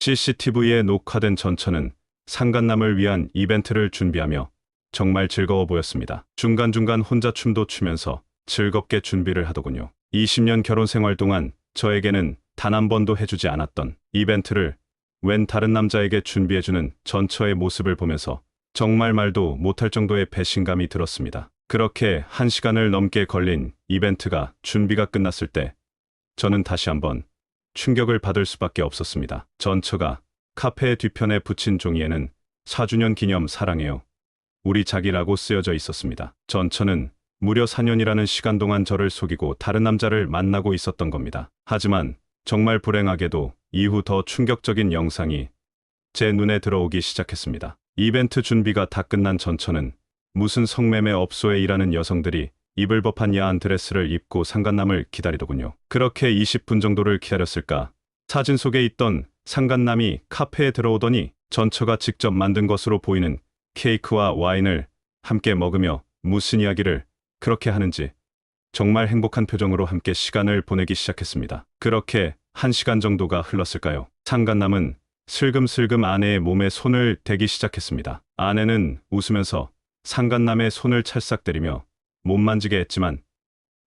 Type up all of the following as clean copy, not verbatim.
CCTV에 녹화된 전처는 상간남을 위한 이벤트를 준비하며 정말 즐거워 보였습니다. 중간중간 혼자 춤도 추면서 즐겁게 준비를 하더군요. 20년 결혼 생활 동안 저에게는 단 한 번도 해주지 않았던 이벤트를 웬 다른 남자에게 준비해주는 전처의 모습을 보면서 정말 말도 못할 정도의 배신감이 들었습니다. 그렇게 1시간을 넘게 걸린 이벤트가 준비가 끝났을 때 저는 다시 한번 충격을 받을 수밖에 없었습니다. 전처가 카페의 뒤편에 붙인 종이에는 4주년 기념 사랑해요. 우리 자기라고 쓰여져 있었습니다. 전처는 무려 4년이라는 시간 동안 저를 속이고 다른 남자를 만나고 있었던 겁니다. 하지만 정말 불행하게도 이후 더 충격적인 영상이 제 눈에 들어오기 시작했습니다. 이벤트 준비가 다 끝난 전처는 무슨 성매매 업소에 일하는 여성들이 입을 법한 야한 드레스를 입고 상간남을 기다리더군요. 그렇게 20분 정도를 기다렸을까? 사진 속에 있던 상간남이 카페에 들어오더니 전처가 직접 만든 것으로 보이는 케이크와 와인을 함께 먹으며 무슨 이야기를 그렇게 하는지 정말 행복한 표정으로 함께 시간을 보내기 시작했습니다. 그렇게 1시간 정도가 흘렀을까요? 상간남은 슬금슬금 아내의 몸에 손을 대기 시작했습니다. 아내는 웃으면서 상간남의 손을 찰싹 때리며 못 만지게 했지만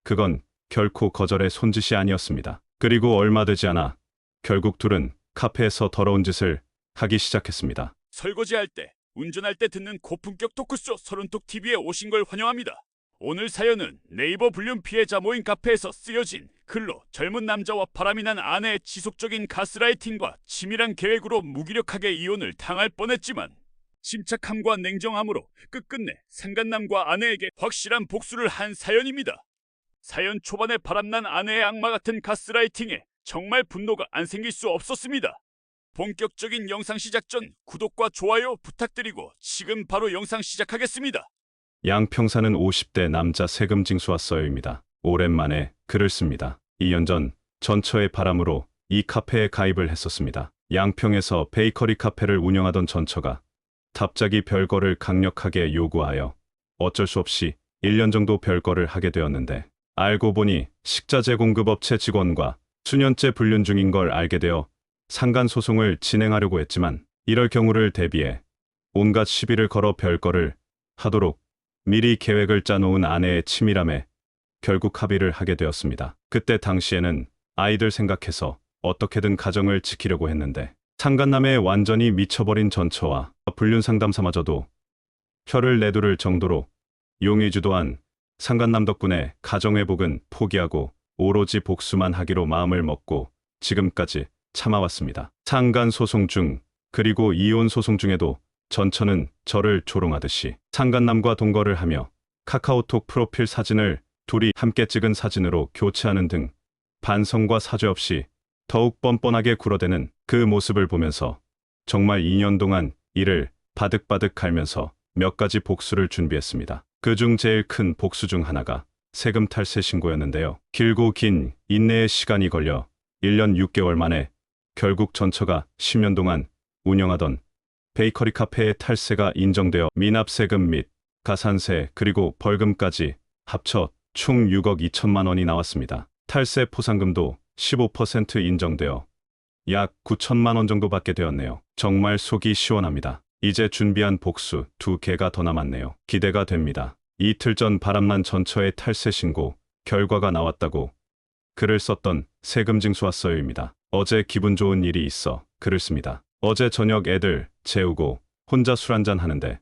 그건 결코 거절의 손짓이 아니었습니다. 그리고 얼마 되지 않아 결국 둘은 카페에서 더러운 짓을 하기 시작했습니다. 설거지할 때, 운전할 때 듣는 고품격 토크쇼 서른톡 TV에 오신 걸 환영합니다. 오늘 사연은 네이버 불륜 피해자 모임 카페에서 쓰여진 글로 젊은 남자와 바람이 난 아내의 지속적인 가스라이팅과 치밀한 계획으로 무기력하게 이혼을 당할 뻔했지만 침착함과 냉정함으로 끝끝내 상간남과 아내에게 확실한 복수를 한 사연입니다. 사연 초반에 바람난 아내의 악마 같은 가스라이팅에 정말 분노가 안 생길 수 없었습니다. 본격적인 영상 시작 전 구독과 좋아요 부탁드리고 지금 바로 영상 시작하겠습니다. 양평사는 50대 남자 세금 징수와 써요입니다. 오랜만에 글을 씁니다. 2년 전 전처의 바람으로 이 카페에 가입을 했었습니다. 양평에서 베이커리 카페를 운영하던 전처가 갑자기 별거를 강력하게 요구하여 어쩔 수 없이 1년 정도 별거를 하게 되었는데 알고 보니 식자재 공급업체 직원과 수년째 불륜 중인 걸 알게 되어 상간 소송을 진행하려고 했지만 이럴 경우를 대비해 온갖 시비를 걸어 별거를 하도록 미리 계획을 짜놓은 아내의 치밀함에 결국 합의를 하게 되었습니다. 그때 당시에는 아이들 생각해서 어떻게든 가정을 지키려고 했는데 상간남에 완전히 미쳐버린 전처와 불륜 상담사마저도 혀를 내두를 정도로 용의주도한 상간남 덕분에 가정회복은 포기하고 오로지 복수만 하기로 마음을 먹고 지금까지 참아왔습니다. 상간 소송 중 그리고 이혼 소송 중에도 전처는 저를 조롱하듯이 상간남과 동거를 하며 카카오톡 프로필 사진을 둘이 함께 찍은 사진으로 교체하는 등 반성과 사죄 없이 더욱 뻔뻔하게 굴어대는 그 모습을 보면서 정말 2년 동안 이를 바득바득 갈면서 몇 가지 복수를 준비했습니다. 그중 제일 큰 복수 중 하나가 세금 탈세 신고였는데요. 길고 긴 인내의 시간이 걸려 1년 6개월 만에 결국 전처가 10년 동안 운영하던 베이커리 카페의 탈세가 인정되어 미납세금 및 가산세 그리고 벌금까지 합쳐 총 6억 2천만 원이 나왔습니다. 탈세 포상금도 15% 인정되어 약 9천만 원 정도 받게 되었네요. 정말 속이 시원합니다. 이제 준비한 복수 2개가 더 남았네요. 기대가 됩니다. 이틀 전 바람난 전처의 탈세 신고 결과가 나왔다고 글을 썼던 세금징수와 써요입니다. 어제 기분 좋은 일이 있어 글을 씁니다. 어제 저녁 애들 재우고 혼자 술 한잔 하는데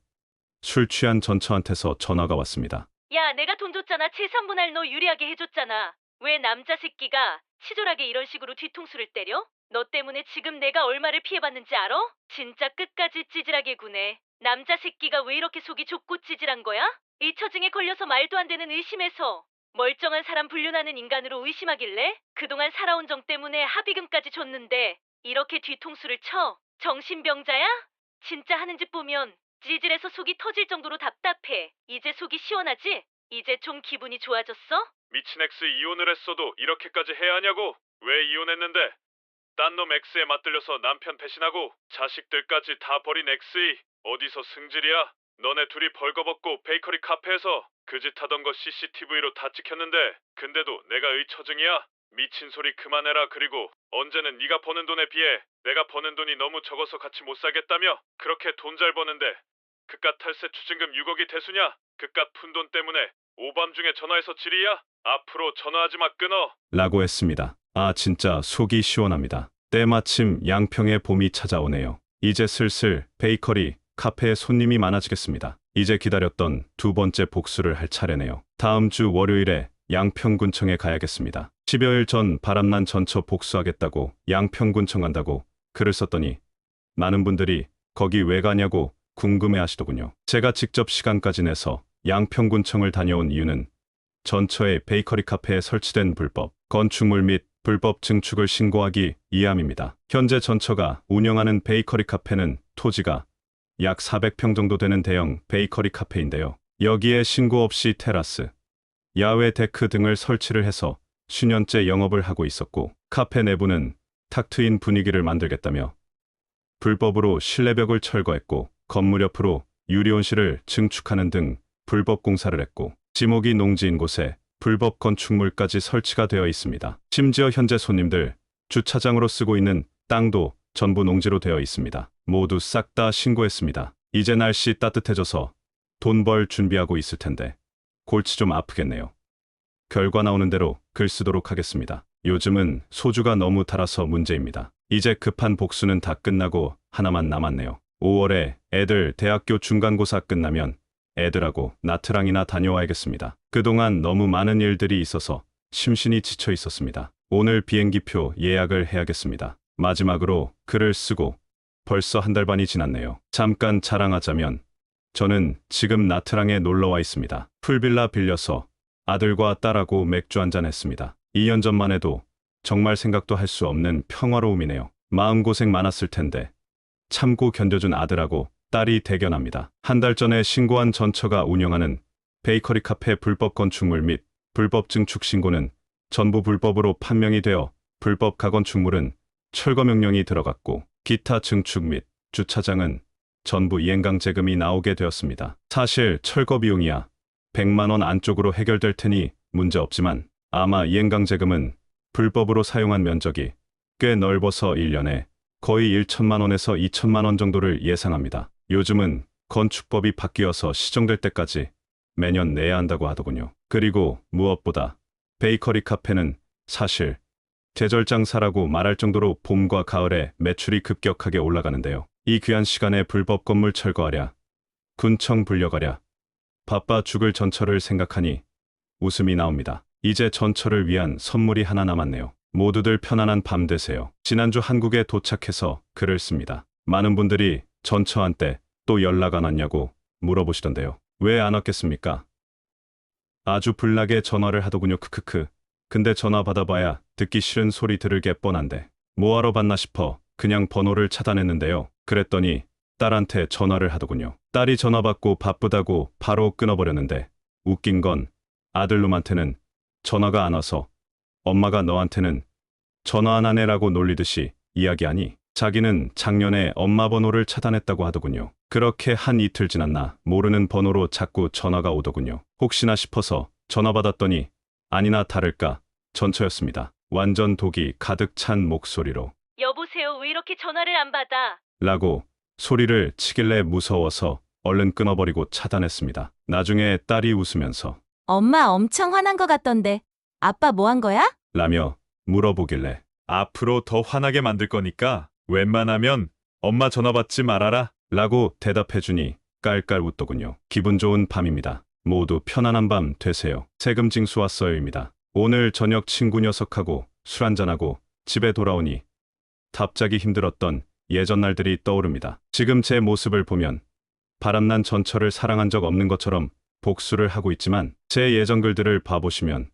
술 취한 전처한테서 전화가 왔습니다. 야, 내가 돈 줬잖아. 재산분할 너 유리하게 해줬잖아. 왜 남자 새끼가 치졸하게 이런 식으로 뒤통수를 때려? 너 때문에 지금 내가 얼마를 피해봤는지 알아? 진짜 끝까지 찌질하게 구네. 남자 새끼가 왜 이렇게 속이 좁고 찌질한 거야? 잊혀증에 걸려서 말도 안 되는 의심에서 멀쩡한 사람 불륜하는 인간으로 의심하길래 그동안 살아온 정 때문에 합의금까지 줬는데 이렇게 뒤통수를 쳐? 정신병자야? 진짜 하는 짓 보면 찌질해서 속이 터질 정도로 답답해. 이제 속이 시원하지? 이제 좀 기분이 좋아졌어? 미친 X 이혼을 했어도 이렇게까지 해야 하냐고? 왜 이혼했는데? 딴 놈 X에 맞들려서 남편 배신하고 자식들까지 다 버린 X이 어디서 승질이야? 너네 둘이 벌거벗고 베이커리 카페에서 그 짓 하던 거 CCTV로 다 찍혔는데 근데도 내가 의처증이야? 미친 소리 그만해라. 그리고 언제는 네가 버는 돈에 비해 내가 버는 돈이 너무 적어서 같이 못 살겠다며? 그렇게 돈 잘 버는데 그깟 탈세 추징금 6억이 대수냐? 그깟 푼돈 때문에 오밤중에 전화해서 질이야? 앞으로 전화하지 마, 끊어. 라고 했습니다. 아, 진짜 속이 시원합니다. 때마침 양평에 봄이 찾아오네요. 이제 슬슬 베이커리 카페에 손님이 많아지겠습니다. 이제 기다렸던 두 번째 복수를 할 차례네요. 다음 주 월요일에 양평군청에 가야겠습니다. 10여일 전 바람난 전처 복수하겠다고 양평군청 간다고 글을 썼더니 많은 분들이 거기 왜 가냐고 궁금해 하시더군요. 제가 직접 시간까지 내서 양평군청을 다녀온 이유는 전처의 베이커리 카페에 설치된 불법 건축물 및 불법 증축을 신고하기 위함입니다. 현재 전처가 운영하는 베이커리 카페는 토지가 약 400평 정도 되는 대형 베이커리 카페인데요. 여기에 신고 없이 테라스, 야외 데크 등을 설치를 해서 수년째 영업을 하고 있었고, 카페 내부는 탁 트인 분위기를 만들겠다며 불법으로 실내벽을 철거했고, 건물 옆으로 유리온실을 증축하는 등 불법 공사를 했고, 지목이 농지인 곳에 불법 건축물까지 설치가 되어 있습니다. 심지어 현재 손님들 주차장으로 쓰고 있는 땅도 전부 농지로 되어 있습니다. 모두 싹 다 신고했습니다. 이제 날씨 따뜻해져서 돈 벌 준비하고 있을 텐데 골치 좀 아프겠네요. 결과 나오는 대로 글 쓰도록 하겠습니다. 요즘은 소주가 너무 달아서 문제입니다. 이제 급한 복수는 다 끝나고 하나만 남았네요. 5월에 애들 대학교 중간고사 끝나면 애들하고 나트랑이나 다녀와야겠습니다. 그동안 너무 많은 일들이 있어서 심신이 지쳐 있었습니다. 오늘 비행기표 예약을 해야겠습니다. 마지막으로 글을 쓰고 벌써 한 달 반이 지났네요. 잠깐 자랑하자면 저는 지금 나트랑에 놀러와 있습니다. 풀빌라 빌려서 아들과 딸하고 맥주 한잔 했습니다. 2년 전만 해도 정말 생각도 할 수 없는 평화로움이네요. 마음고생 많았을 텐데 참고 견뎌준 아들하고 딸이 대견합니다. 한 달 전에 신고한 전처가 운영하는 베이커리 카페 불법 건축물 및 불법 증축 신고는 전부 불법으로 판명이 되어 불법 가건축물은 철거 명령이 들어갔고, 기타 증축 및 주차장은 전부 이행강 제금이 나오게 되었습니다. 사실 철거 비용이야 100만 원 안쪽으로 해결될 테니 문제 없지만 아마 이행강 제금은 불법으로 사용한 면적이 꽤 넓어서 1년에 거의 1천만 원에서 2천만 원 정도를 예상합니다. 요즘은 건축법이 바뀌어서 시정될 때까지 매년 내야 한다고 하더군요. 그리고 무엇보다 베이커리 카페는 사실 제절장사라고 말할 정도로 봄과 가을에 매출이 급격하게 올라가는데요. 이 귀한 시간에 불법 건물 철거하랴, 군청 불려가랴, 바빠 죽을 전처를 생각하니 웃음이 나옵니다. 이제 전처를 위한 선물이 하나 남았네요. 모두들 편안한 밤 되세요. 지난주 한국에 도착해서 글을 씁니다. 많은 분들이 전처한테 또 연락 안 왔냐고 물어보시던데요. 왜 안 왔겠습니까? 아주 불나게 전화를 하더군요. 크크크. 근데 전화 받아봐야 듣기 싫은 소리 들을 게 뻔한데 뭐하러 받나 싶어 그냥 번호를 차단했는데요. 그랬더니 딸한테 전화를 하더군요. 딸이 전화 받고 바쁘다고 바로 끊어버렸는데 웃긴 건 아들놈한테는 전화가 안 와서 엄마가 너한테는 전화 안 하네라고 놀리듯이 이야기하니 자기는 작년에 엄마 번호를 차단했다고 하더군요. 그렇게 한 이틀 지났나 모르는 번호로 자꾸 전화가 오더군요. 혹시나 싶어서 전화 받았더니 아니나 다를까 전처였습니다. 완전 독이 가득 찬 목소리로 여보세요, 왜 이렇게 전화를 안 받아? 라고 소리를 치길래 무서워서 얼른 끊어버리고 차단했습니다. 나중에 딸이 웃으면서 엄마 엄청 화난 것 같던데. 아빠 뭐 한 거야? 라며 물어보길래 앞으로 더 화나게 만들 거니까 웬만하면 엄마 전화 받지 말아라 라고 대답해주니 깔깔 웃더군요. 기분 좋은 밤입니다. 모두 편안한 밤 되세요. 세금징수 왔어요입니다. 오늘 저녁 친구 녀석하고 술 한잔하고 집에 돌아오니 답자기 힘들었던 예전 날들이 떠오릅니다. 지금 제 모습을 보면 바람난 전처를 사랑한 적 없는 것처럼 복수를 하고 있지만 제 예전 글들을 봐보시면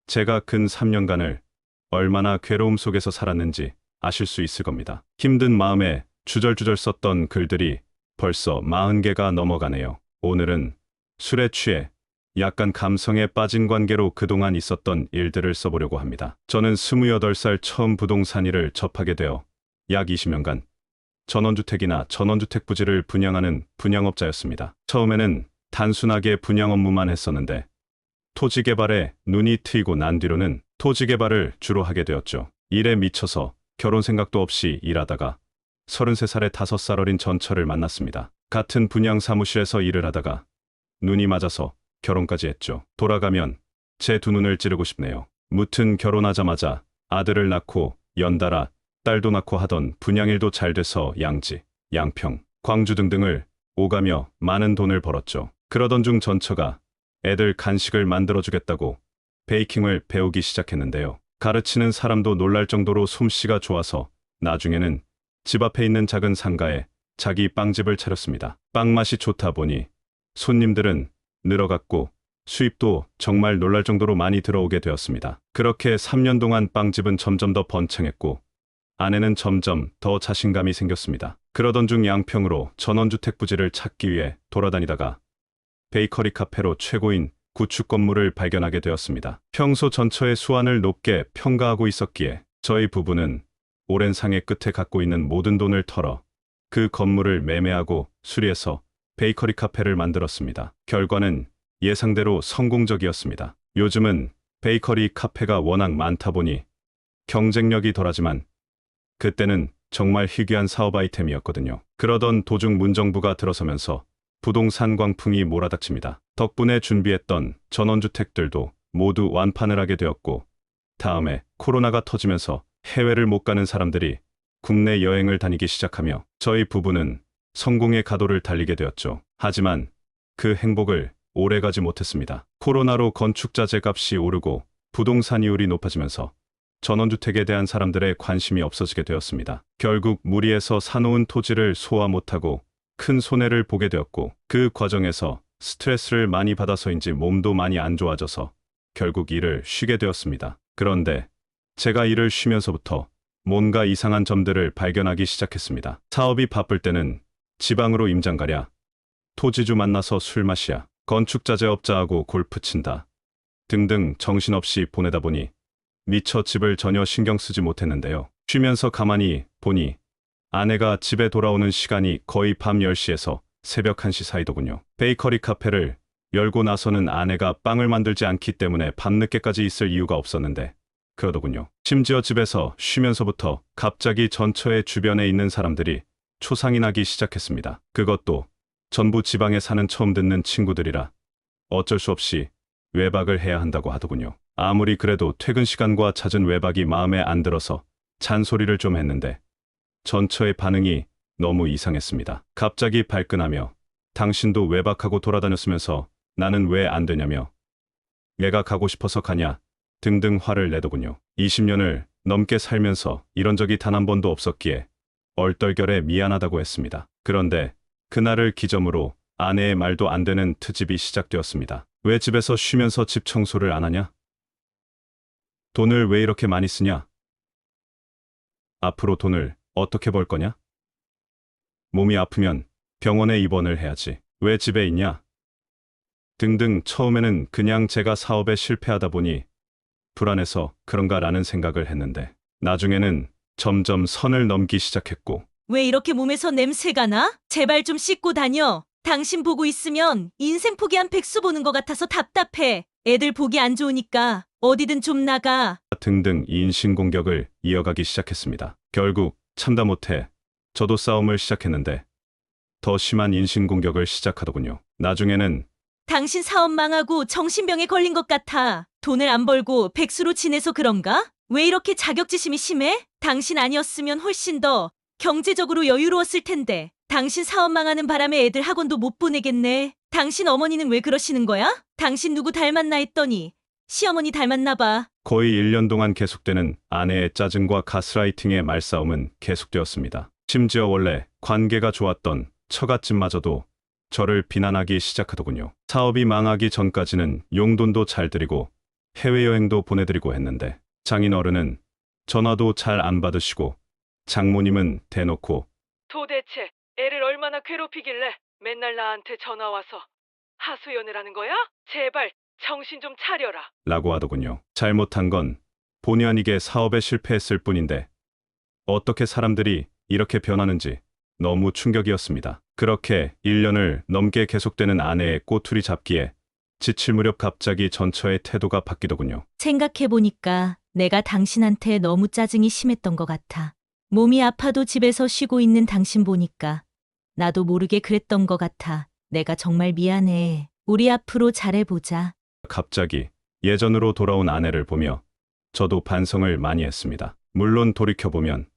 제가 근 3년간을 얼마나 괴로움 속에서 살았는지 아실 수 있을 겁니다. 힘든 마음에 주절주절 썼던 글들이 벌써 40개가 넘어가네요. 오늘은 술에 취해 약간 감성에 빠진 관계로 그동안 있었던 일들을 써보려고 합니다. 저는 28살 처음 부동산 일을 접하게 되어 약 20년간 전원주택이나 전원주택 부지를 분양하는 분양업자였습니다. 처음에는 단순하게 분양 업무만 했었는데 토지 개발에 눈이 트이고 난 뒤로는 토지 개발을 주로 하게 되었죠. 일에 미쳐서 결혼 생각도 없이 일하다가 33살에 5살 어린 전처를 만났습니다. 같은 분양 사무실에서 일을 하다가 눈이 맞아서 결혼까지 했죠. 돌아가면 제 두 눈을 찌르고 싶네요. 무튼 결혼하자마자 아들을 낳고 연달아 딸도 낳고 하던 분양일도 잘 돼서 양지, 양평, 광주 등등을 오가며 많은 돈을 벌었죠. 그러던 중 전처가 애들 간식을 만들어주겠다고 베이킹을 배우기 시작했는데요. 가르치는 사람도 놀랄 정도로 솜씨가 좋아서 나중에는 집 앞에 있는 작은 상가에 자기 빵집을 차렸습니다. 빵 맛이 좋다 보니 손님들은 늘어갔고 수입도 정말 놀랄 정도로 많이 들어오게 되었습니다. 그렇게 3년 동안 빵집은 점점 더 번창했고 아내는 점점 더 자신감이 생겼습니다. 그러던 중 양평으로 전원주택 부지를 찾기 위해 돌아다니다가 베이커리 카페로 최고인 구축 건물을 발견하게 되었습니다. 평소 전처의 수완을 높게 평가하고 있었기에 저희 부부는 오랜 상해 끝에 갖고 있는 모든 돈을 털어 그 건물을 매매하고 수리해서 베이커리 카페를 만들었습니다. 결과는 예상대로 성공적이었습니다. 요즘은 베이커리 카페가 워낙 많다 보니 경쟁력이 덜하지만 그때는 정말 희귀한 사업 아이템이었거든요. 그러던 도중 문정부가 들어서면서 부동산 광풍이 몰아닥칩니다. 덕분에 준비했던 전원주택들도 모두 완판을 하게 되었고 다음에 코로나가 터지면서 해외를 못 가는 사람들이 국내 여행을 다니기 시작하며 저희 부부는 성공의 가도를 달리게 되었죠. 하지만 그 행복을 오래가지 못했습니다. 코로나로 건축자재 값이 오르고 부동산 이율이 높아지면서 전원주택에 대한 사람들의 관심이 없어지게 되었습니다. 결국 무리해서 사놓은 토지를 소화 못하고 큰 손해를 보게 되었고 그 과정에서 스트레스를 많이 받아서인지 몸도 많이 안 좋아져서 결국 일을 쉬게 되었습니다. 그런데 제가 일을 쉬면서부터 뭔가 이상한 점들을 발견하기 시작했습니다. 사업이 바쁠 때는 지방으로 임장 가랴, 토지주 만나서 술 마시야, 건축자재업자하고 골프 친다 등등 정신없이 보내다 보니 미처 집을 전혀 신경 쓰지 못했는데요. 쉬면서 가만히 보니 아내가 집에 돌아오는 시간이 거의 밤 10시에서 새벽 1시 사이더군요. 베이커리 카페를 열고 나서는 아내가 빵을 만들지 않기 때문에 밤늦게까지 있을 이유가 없었는데 그러더군요. 심지어 집에서 쉬면서부터 갑자기 전처의 주변에 있는 사람들이 초상이 나기 시작했습니다. 그것도 전부 지방에 사는 처음 듣는 친구들이라 어쩔 수 없이 외박을 해야 한다고 하더군요. 아무리 그래도 퇴근 시간과 잦은 외박이 마음에 안 들어서 잔소리를 좀 했는데 전처의 반응이 너무 이상했습니다. 갑자기 발끈하며 당신도 외박하고 돌아다녔으면서 나는 왜 안 되냐며 내가 가고 싶어서 가냐 등등 화를 내더군요. 20년을 넘게 살면서 이런 적이 단 한 번도 없었기에 얼떨결에 미안하다고 했습니다. 그런데 그날을 기점으로 아내의 말도 안 되는 트집이 시작되었습니다. 왜 집에서 쉬면서 집 청소를 안 하냐? 돈을 왜 이렇게 많이 쓰냐? 앞으로 돈을 어떻게 벌 거냐? 몸이 아프면 병원에 입원을 해야지. 왜 집에 있냐? 등등 처음에는 그냥 제가 사업에 실패하다 보니 불안해서 그런가라는 생각을 했는데 나중에는 점점 선을 넘기 시작했고 왜 이렇게 몸에서 냄새가 나? 제발 좀 씻고 다녀. 당신 보고 있으면 인생 포기한 백수 보는 것 같아서 답답해. 애들 보기 안 좋으니까 어디든 좀 나가. 등등 인신공격을 이어가기 시작했습니다. 결국 참다 못해 저도 싸움을 시작했는데 더 심한 인신공격을 시작하더군요. 나중에는 당신 사업 망하고 정신병에 걸린 것 같아. 돈을 안 벌고 백수로 지내서 그런가? 왜 이렇게 자격지심이 심해? 당신 아니었으면 훨씬 더 경제적으로 여유로웠을 텐데. 당신 사업 망하는 바람에 애들 학원도 못 보내겠네. 당신 어머니는 왜 그러시는 거야? 당신 누구 닮았나 했더니 시어머니 닮았나 봐. 거의 1년 동안 계속되는 아내의 짜증과 가스라이팅의 말싸움은 계속되었습니다. 심지어 원래 관계가 좋았던 처갓집마저도 저를 비난하기 시작하더군요. 사업이 망하기 전까지는 용돈도 잘 드리고 해외여행도 보내드리고 했는데 장인어른은 전화도 잘 안 받으시고 장모님은 대놓고 도대체 애를 얼마나 괴롭히길래 맨날 나한테 전화 와서 하소연을 하는 거야? 제발 정신 좀 차려라. 라고 하더군요. 잘못한 건 본의 아니게 사업에 실패했을 뿐인데 어떻게 사람들이 이렇게 변하는지 너무 충격이었습니다. 그렇게 1년을 넘게 계속되는 아내의 꼬투리 잡기에 지칠 무렵 갑자기 전처의 태도가 바뀌더군요. 생각해보니까 내가 당신한테 너무 짜증이 심했던 것 같아. 몸이 아파도 집에서 쉬고 있는 당신 보니까 나도 모르게 그랬던 것 같아. 내가 정말 미안해. 우리 앞으로 잘해보자. 갑자기 예전으로 돌아온 아내를 보며 저도 반성을 많이 했습니다. 물론 돌이켜보면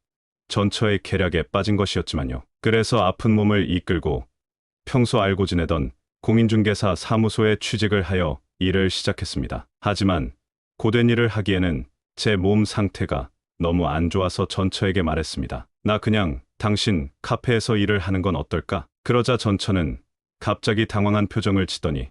전처의 계략에 빠진 것이었지만요. 그래서 아픈 몸을 이끌고 평소 알고 지내던 공인중개사 사무소에 취직을 하여 일을 시작했습니다. 하지만 고된 일을 하기에는 제 몸 상태가 너무 안 좋아서 전처에게 말했습니다. 나 그냥 당신 카페에서 일을 하는 건 어떨까? 그러자 전처는 갑자기 당황한 표정을 짓더니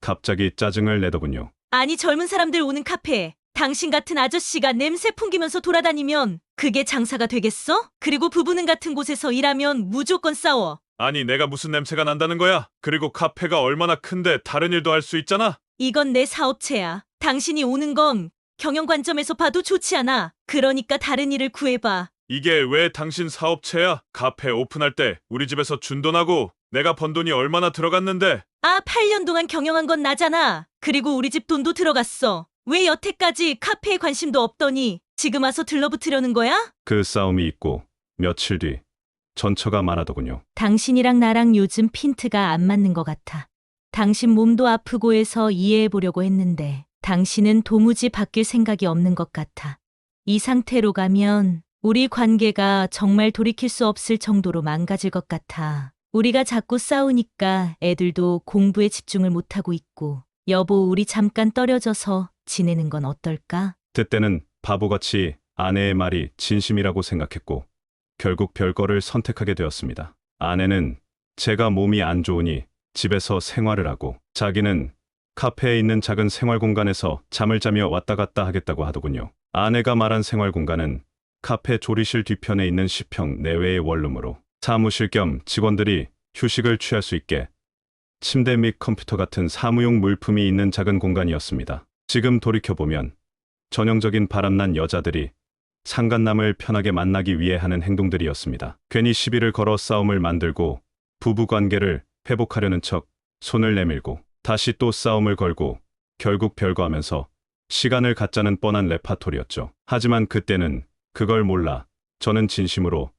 갑자기 짜증을 내더군요. 아니 젊은 사람들 오는 카페에 당신 같은 아저씨가 냄새 풍기면서 돌아다니면 그게 장사가 되겠어? 그리고 부부는 같은 곳에서 일하면 무조건 싸워. 아니, 내가 무슨 냄새가 난다는 거야? 그리고 카페가 얼마나 큰데 다른 일도 할 수 있잖아. 이건 내 사업체야. 당신이 오는 건 경영 관점에서 봐도 좋지 않아. 그러니까 다른 일을 구해봐. 이게 왜 당신 사업체야? 카페 오픈할 때 우리 집에서 준 돈하고 내가 번 돈이 얼마나 들어갔는데. 아, 8년 동안 경영한 건 나잖아. 그리고 우리 집 돈도 들어갔어. 왜 여태까지 카페에 관심도 없더니 지금 와서 들러붙으려는 거야? 그 싸움이 있고 며칠 뒤 전처가 말하더군요. 당신이랑 나랑 요즘 핀트가 안 맞는 것 같아. 당신 몸도 아프고 해서 이해해 보려고 했는데 당신은 도무지 바뀔 생각이 없는 것 같아. 이 상태로 가면 우리 관계가 정말 돌이킬 수 없을 정도로 망가질 것 같아. 우리가 자꾸 싸우니까 애들도 공부에 집중을 못하고 있고. 여보, 우리 잠깐 떨어져서 지내는 건 어떨까? 그때는 바보같이 아내의 말이 진심이라고 생각했고 결국 별거를 선택하게 되었습니다. 아내는 제가 몸이 안 좋으니 집에서 생활을 하고 자기는 카페에 있는 작은 생활 공간에서 잠을 자며 왔다 갔다 하겠다고 하더군요. 아내가 말한 생활 공간은 카페 조리실 뒤편에 있는 10평 내외의 원룸으로 사무실 겸 직원들이 휴식을 취할 수 있게 침대 및 컴퓨터 같은 사무용 물품이 있는 작은 공간이었습니다. 지금 돌이켜보면 전형적인 바람난 여자들이 상간남을 편하게 만나기 위해 하는 행동들이었습니다. 괜히 시비를 걸어 싸움을 만들고 부부관계를 회복하려는 척 손을 내밀고 다시 또 싸움을 걸고 결국 별거하면서 시간을 갖자는 뻔한 레파토리였죠. 하지만 그때는 그걸 몰라 저는 진심으로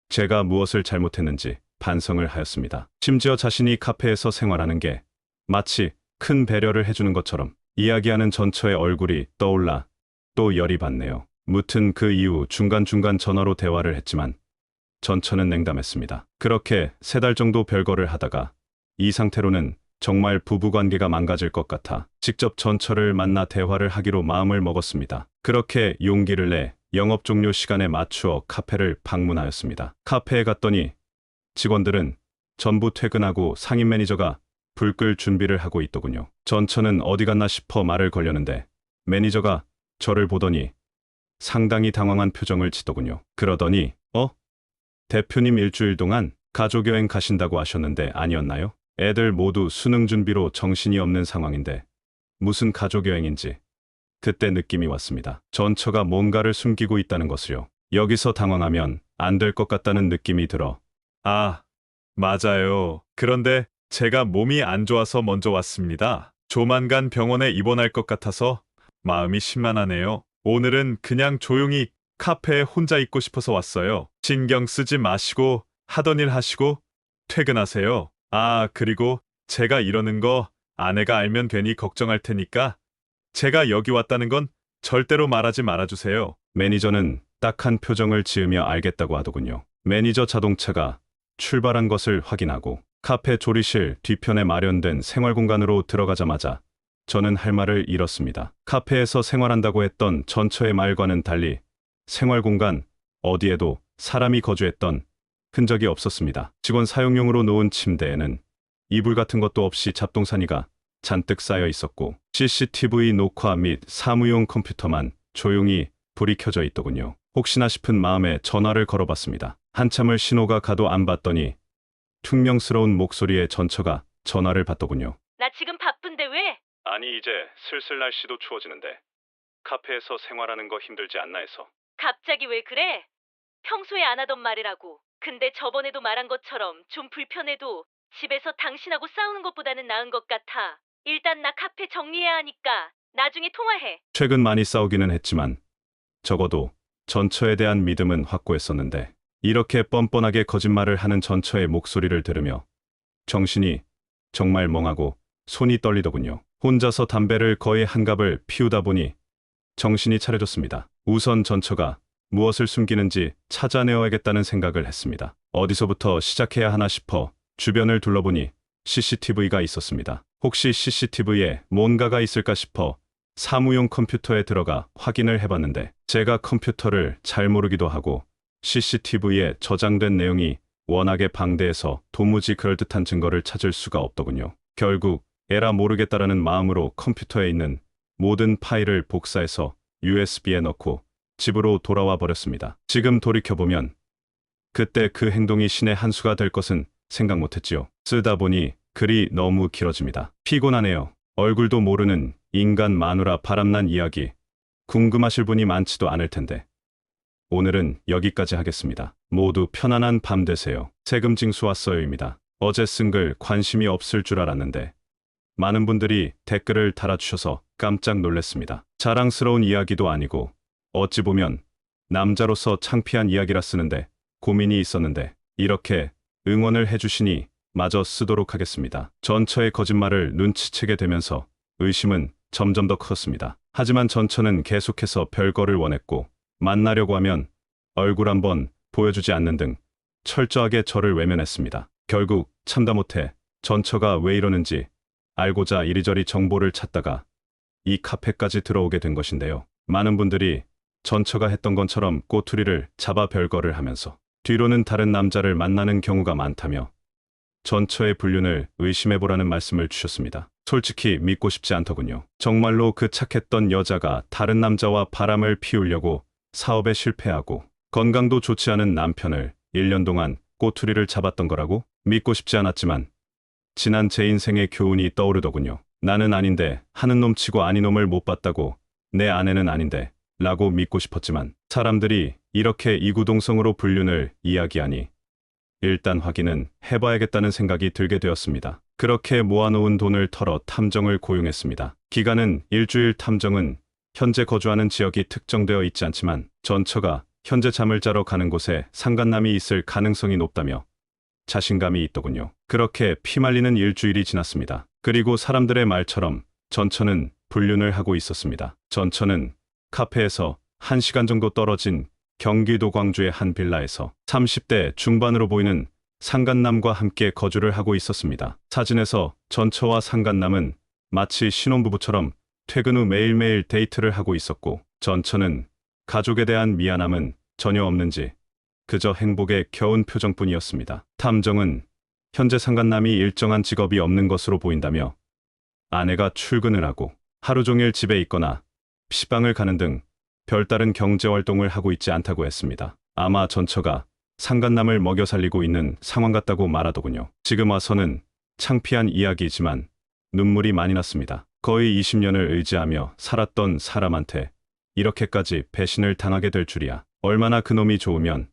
제가 무엇을 잘못했는지 반성을 하였습니다. 심지어 자신이 카페에서 생활하는 게 마치 큰 배려를 해주는 것처럼 이야기하는 전처의 얼굴이 떠올라 또 열이 받네요. 무튼 그 이후 중간중간 전화로 대화를 했지만 전처는 냉담했습니다. 그렇게 3달 정도 별거를 하다가 이 상태로는 정말 부부관계가 망가질 것 같아 직접 전처를 만나 대화를 하기로 마음을 먹었습니다. 그렇게 용기를 내 영업 종료 시간에 맞추어 카페를 방문하였습니다. 카페에 갔더니 직원들은 전부 퇴근하고 상임 매니저가 불 끌 준비를 하고 있더군요. 전처는 어디 갔나 싶어 말을 걸려는데 매니저가 저를 보더니 상당히 당황한 표정을 짓더군요. 그러더니 대표님 일주일 동안 가족여행 가신다고 하셨는데 아니었나요? 애들 모두 수능 준비로 정신이 없는 상황인데 무슨 가족여행인지 그때 느낌이 왔습니다. 전처가 뭔가를 숨기고 있다는 것을요. 여기서 당황하면 안 될 것 같다는 느낌이 들어 아, 맞아요. 그런데 제가 몸이 안 좋아서 먼저 왔습니다. 조만간 병원에 입원할 것 같아서 마음이 심란하네요. 오늘은 그냥 조용히 카페에 혼자 있고 싶어서 왔어요. 신경 쓰지 마시고 하던 일 하시고 퇴근하세요. 아, 그리고 제가 이러는 거 아내가 알면 괜히 걱정할 테니까 제가 여기 왔다는 건 절대로 말하지 말아주세요. 매니저는 딱한 표정을 지으며 알겠다고 하더군요. 매니저 자동차가 출발한 것을 확인하고 카페 조리실 뒤편에 마련된 생활공간으로 들어가자마자 저는 할 말을 잃었습니다. 카페에서 생활한다고 했던 전처의 말과는 달리 생활공간 어디에도 사람이 거주했던 흔적이 없었습니다. 직원 사용용으로 놓은 침대에는 이불 같은 것도 없이 잡동사니가 잔뜩 쌓여 있었고 CCTV 녹화 및 사무용 컴퓨터만 조용히 불이 켜져 있더군요. 혹시나 싶은 마음에 전화를 걸어봤습니다. 한참을 신호가 가도 안 받더니 퉁명스러운 목소리의 전처가 전화를 받더군요. 나 지금 바쁜데 왜? 아니 이제 슬슬 날씨도 추워지는데 카페에서 생활하는 거 힘들지 않나 해서. 갑자기 왜 그래? 평소에 안 하던 말이라고. 근데 저번에도 말한 것처럼 좀 불편해도 집에서 당신하고 싸우는 것보다는 나은 것 같아. 일단 나 카페 정리해야 하니까 나중에 통화해. 최근 많이 싸우기는 했지만 적어도 전처에 대한 믿음은 확고했었는데 이렇게 뻔뻔하게 거짓말을 하는 전처의 목소리를 들으며 정신이 정말 멍하고 손이 떨리더군요. 혼자서 담배를 거의 한 갑을 피우다 보니 정신이 차려졌습니다. 우선 전처가 무엇을 숨기는지 찾아내어야겠다는 생각을 했습니다. 어디서부터 시작해야 하나 싶어 주변을 둘러보니 CCTV가 있었습니다. 혹시 CCTV에 뭔가가 있을까 싶어 사무용 컴퓨터에 들어가 확인을 해봤는데 제가 컴퓨터를 잘 모르기도 하고 CCTV에 저장된 내용이 워낙에 방대해서 도무지 그럴듯한 증거를 찾을 수가 없더군요. 결국 에라 모르겠다라는 마음으로 컴퓨터에 있는 모든 파일을 복사해서 USB에 넣고 집으로 돌아와 버렸습니다. 지금 돌이켜보면 그때 그 행동이 신의 한 수가 될 것은 생각 못했지요. 쓰다 보니 글이 너무 길어집니다. 피곤하네요. 얼굴도 모르는 인간 마누라 바람난 이야기 궁금하실 분이 많지도 않을 텐데 오늘은 여기까지 하겠습니다. 모두 편안한 밤 되세요. 세금징수 왔어요입니다. 어제 쓴 글 관심이 없을 줄 알았는데 많은 분들이 댓글을 달아주셔서 깜짝 놀랐습니다. 자랑스러운 이야기도 아니고 어찌 보면 남자로서 창피한 이야기라 쓰는데 고민이 있었는데 이렇게 응원을 해주시니 마저 쓰도록 하겠습니다. 전처의 거짓말을 눈치채게 되면서 의심은 점점 더 컸습니다. 하지만 전처는 계속해서 별거를 원했고 만나려고 하면 얼굴 한번 보여주지 않는 등 철저하게 저를 외면했습니다. 결국 참다 못해 전처가 왜 이러는지 알고자 이리저리 정보를 찾다가 이 카페까지 들어오게 된 것인데요. 많은 분들이 전처가 했던 것처럼 꼬투리를 잡아 별거를 하면서 뒤로는 다른 남자를 만나는 경우가 많다며 전처의 불륜을 의심해보라는 말씀을 주셨습니다. 솔직히 믿고 싶지 않더군요. 정말로 그 착했던 여자가 다른 남자와 바람을 피우려고 사업에 실패하고 건강도 좋지 않은 남편을 1년 동안 꼬투리를 잡았던 거라고? 믿고 싶지 않았지만 지난 제 인생의 교훈이 떠오르더군요. 나는 아닌데 하는 놈 치고 아닌 놈을 못 봤다고 내 아내는 아닌데 라고 믿고 싶었지만 사람들이 이렇게 이구동성으로 불륜을 이야기하니 일단 확인은 해봐야겠다는 생각이 들게 되었습니다. 그렇게 모아놓은 돈을 털어 탐정을 고용했습니다. 기간은 일주일. 탐정은 현재 거주하는 지역이 특정되어 있지 않지만 전처가 현재 잠을 자러 가는 곳에 상간남이 있을 가능성이 높다며 자신감이 있더군요. 그렇게 피말리는 일주일이 지났습니다. 그리고 사람들의 말처럼 전처는 불륜을 하고 있었습니다. 전처는 카페에서 1시간 정도 떨어진 경기도 광주의 한 빌라에서 30대 중반으로 보이는 상간남과 함께 거주를 하고 있었습니다. 사진에서 전처와 상간남은 마치 신혼부부처럼 퇴근 후 매일매일 데이트를 하고 있었고 전처는 가족에 대한 미안함은 전혀 없는지 그저 행복에 겨운 표정뿐이었습니다. 탐정은 현재 상간남이 일정한 직업이 없는 것으로 보인다며 아내가 출근을 하고 하루 종일 집에 있거나 PC방을 가는 등 별다른 경제활동을 하고 있지 않다고 했습니다. 아마 전처가 상간남을 먹여 살리고 있는 상황 같다고 말하더군요. 지금 와서는 창피한 이야기이지만 눈물이 많이 났습니다. 거의 20년을 의지하며 살았던 사람한테 이렇게까지 배신을 당하게 될 줄이야. 얼마나 그놈이 좋으면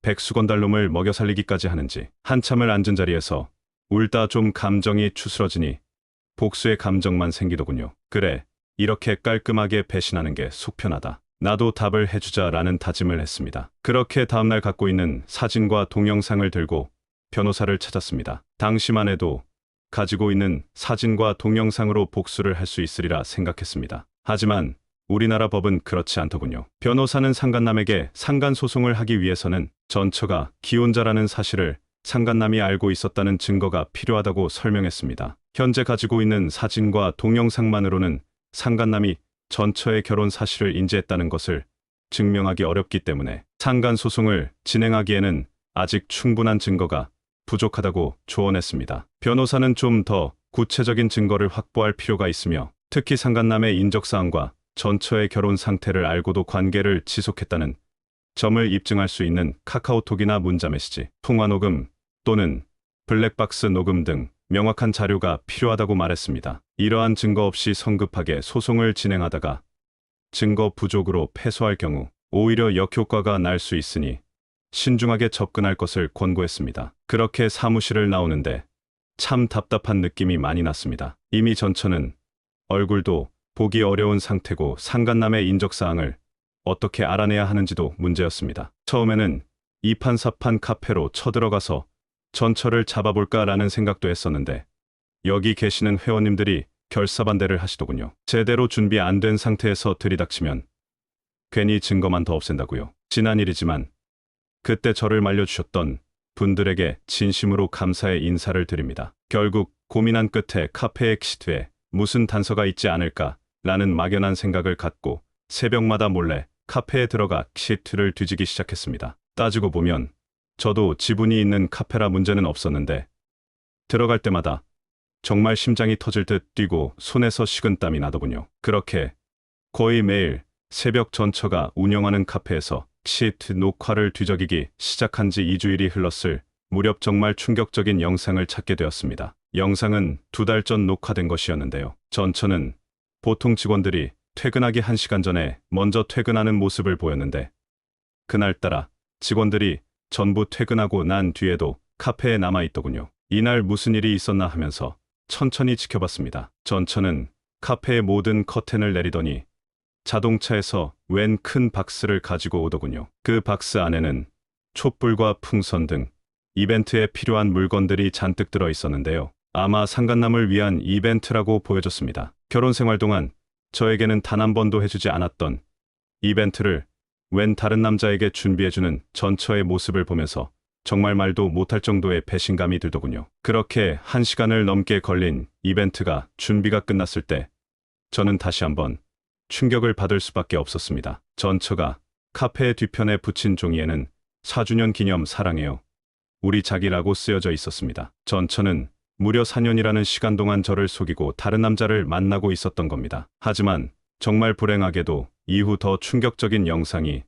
백수건달 놈을 먹여 살리기까지 하는지. 한참을 앉은 자리에서 울다 좀 감정이 추스러지니 복수의 감정만 생기더군요. 그래, 이렇게 깔끔하게 배신하는 게 속 편하다. 나도 답을 해주자라는 다짐을 했습니다. 그렇게 다음날 갖고 있는 사진과 동영상을 들고 변호사를 찾았습니다. 당시만 해도 가지고 있는 사진과 동영상으로 복수를 할 수 있으리라 생각했습니다. 하지만 우리나라 법은 그렇지 않더군요. 변호사는 상간남에게 상간소송을 하기 위해서는 전처가 기혼자라는 사실을 상간남이 알고 있었다는 증거가 필요하다고 설명했습니다. 현재 가지고 있는 사진과 동영상만으로는 상간남이 전처의 결혼 사실을 인지했다는 것을 증명하기 어렵기 때문에 상간소송을 진행하기에는 아직 충분한 증거가 부족하다고 조언했습니다. 변호사는 좀 더 구체적인 증거를 확보할 필요가 있으며 특히 상간남의 인적사항과 전처의 결혼 상태를 알고도 관계를 지속했다는 점을 입증할 수 있는 카카오톡이나 문자메시지, 통화녹음 또는 블랙박스 녹음 등 명확한 자료가 필요하다고 말했습니다. 이러한 증거 없이 성급하게 소송을 진행하다가 증거 부족으로 패소할 경우 오히려 역효과가 날 수 있으니 신중하게 접근할 것을 권고했습니다. 그렇게 사무실을 나오는데 참 답답한 느낌이 많이 났습니다. 이미 전처는 얼굴도 보기 어려운 상태고 상간남의 인적사항을 어떻게 알아내야 하는지도 문제였습니다. 처음에는 이판사판 카페로 쳐들어가서 전처를 잡아볼까라는 생각도 했었는데 여기 계시는 회원님들이 결사반대를 하시더군요. 제대로 준비 안 된 상태에서 들이닥치면 괜히 증거만 더 없앤다고요. 지난 일이지만 그때 저를 말려주셨던 분들에게 진심으로 감사의 인사를 드립니다. 결국 고민한 끝에 카페 엑시트에 무슨 단서가 있지 않을까라는 막연한 생각을 갖고 새벽마다 몰래 카페에 들어가 엑시트를 뒤지기 시작했습니다. 따지고 보면 저도 지분이 있는 카페라 문제는 없었는데 들어갈 때마다 정말 심장이 터질 듯 뛰고 손에서 식은땀이 나더군요. 그렇게 거의 매일 새벽 전처가 운영하는 카페에서 엑시트 녹화를 뒤적이기 시작한 지 2주일이 흘렀을 무렵 정말 충격적인 영상을 찾게 되었습니다. 영상은 2달 전 녹화된 것이었는데요. 전처는 보통 직원들이 퇴근하기 1시간 전에 먼저 퇴근하는 모습을 보였는데 그날따라 직원들이 전부 퇴근하고 난 뒤에도 카페에 남아있더군요. 이날 무슨 일이 있었나 하면서 천천히 지켜봤습니다. 전처는 카페의 모든 커튼을 내리더니 자동차에서 웬 큰 박스를 가지고 오더군요. 그 박스 안에는 촛불과 풍선 등 이벤트에 필요한 물건들이 잔뜩 들어 있었는데요. 아마 상간남을 위한 이벤트라고 보여졌습니다. 결혼 생활 동안 저에게는 단 한 번도 해주지 않았던 이벤트를 웬 다른 남자에게 준비해주는 전처의 모습을 보면서 정말 말도 못할 정도의 배신감이 들더군요. 그렇게 1시간을 넘게 걸린 이벤트가 준비가 끝났을 때 저는 다시 한번 충격을 받을 수밖에 없었습니다. 전처가 카페의 뒤편에 붙인 종이에는 4주년 기념 사랑해요. 우리 자기라고 쓰여져 있었습니다. 전처는 무려 4년이라는 시간 동안 저를 속이고 다른 남자를 만나고 있었던 겁니다. 하지만 정말 불행하게도 이후 더 충격적인 영상이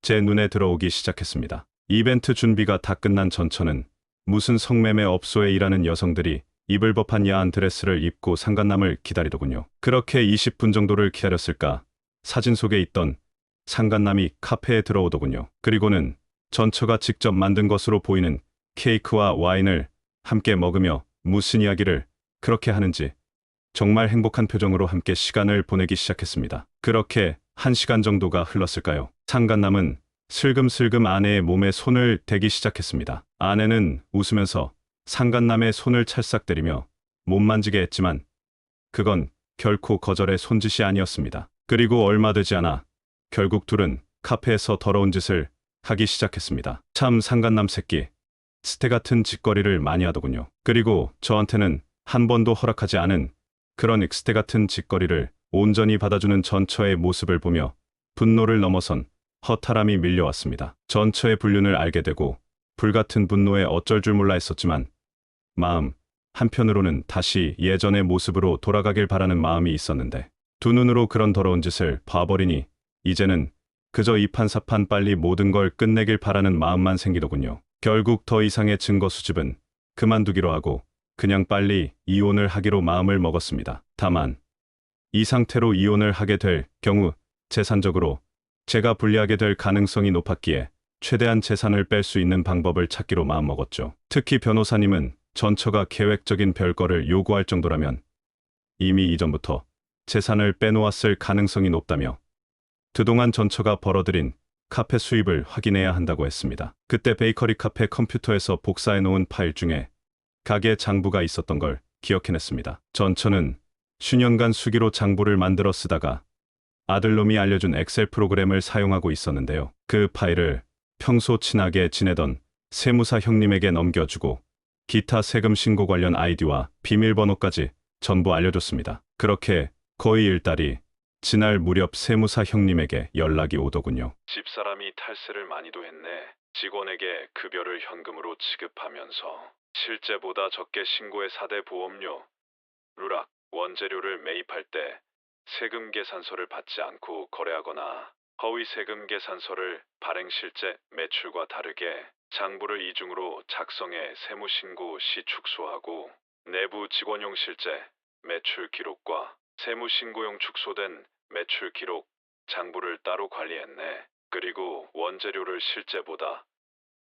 제 눈에 들어오기 시작했습니다. 이벤트 준비가 다 끝난 전처는 무슨 성매매 업소에 일하는 여성들이 입을 법한 야한 드레스를 입고 상간남을 기다리더군요. 그렇게 20분 정도를 기다렸을까 사진 속에 있던 상간남이 카페에 들어오더군요. 그리고는 전처가 직접 만든 것으로 보이는 케이크와 와인을 함께 먹으며 무슨 이야기를 그렇게 하는지 정말 행복한 표정으로 함께 시간을 보내기 시작했습니다. 그렇게 1시간 정도가 흘렀을까요? 상간남은 슬금슬금 아내의 몸에 손을 대기 시작했습니다. 아내는 웃으면서 상간남의 손을 찰싹 때리며 못 만지게 했지만 그건 결코 거절의 손짓이 아니었습니다. 그리고 얼마 되지 않아 결국 둘은 카페에서 더러운 짓을 하기 시작했습니다. 참 상간남 새끼, 스테 같은 짓거리를 많이 하더군요. 그리고 저한테는 한 번도 허락하지 않은 그런 엑스테 같은 짓거리를 온전히 받아주는 전처의 모습을 보며 분노를 넘어선 허탈함이 밀려왔습니다. 전처의 불륜을 알게 되고 불같은 분노에 어쩔 줄 몰라 했었지만 마음 한편으로는 다시 예전의 모습으로 돌아가길 바라는 마음이 있었는데 두 눈으로 그런 더러운 짓을 봐버리니 이제는 그저 이판사판 빨리 모든 걸 끝내길 바라는 마음만 생기더군요. 결국 더 이상의 증거 수집은 그만두기로 하고 그냥 빨리 이혼을 하기로 마음을 먹었습니다. 다만 이 상태로 이혼을 하게 될 경우 재산적으로 제가 불리하게 될 가능성이 높았기에 최대한 재산을 뺄 수 있는 방법을 찾기로 마음먹었죠. 특히 변호사님은 전처가 계획적인 별거를 요구할 정도라면 이미 이전부터 재산을 빼놓았을 가능성이 높다며 그동안 전처가 벌어들인 카페 수입을 확인해야 한다고 했습니다. 그때 베이커리 카페 컴퓨터에서 복사해놓은 파일 중에 가게 장부가 있었던 걸 기억해냈습니다. 전처는 수년간 수기로 장부를 만들어 쓰다가 아들놈이 알려준 엑셀 프로그램을 사용하고 있었는데요. 그 파일을 평소 친하게 지내던 세무사 형님에게 넘겨주고 기타 세금 신고 관련 아이디와 비밀번호까지 전부 알려줬습니다. 그렇게 거의 일달이 지날 무렵 세무사 형님에게 연락이 오더군요. 집사람이 탈세를 많이도 했네. 직원에게 급여를 현금으로 지급하면서 실제보다 적게 신고해 4대 보험료, 누락, 원재료를 매입할 때 세금 계산서를 받지 않고 거래하거나 허위 세금 계산서를 발행 실제 매출과 다르게 장부를 이중으로 작성해 세무신고 시 축소하고 내부 직원용 실제 매출 기록과 세무신고용 축소된 매출 기록 장부를 따로 관리했네. 그리고 원재료를 실제보다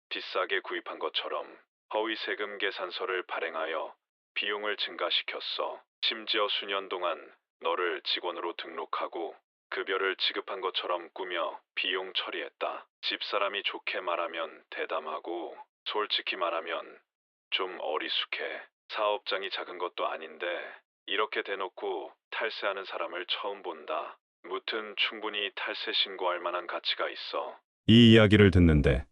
비싸게 구입한 것처럼 허위 세금 계산서를 발행하여 비용을 증가시켰어. 심지어 수년 동안 너를 직원으로 등록하고 급여를 지급한 것처럼 꾸며 비용 처리했다. 집사람이 좋게 말하면 대담하고 솔직히 말하면 좀 어리숙해. 사업장이 작은 것도 아닌데 이렇게 대놓고 탈세하는 사람을 처음 본다. 무튼 충분히 탈세 신고할 만한 가치가 있어. 이 이야기를 듣는데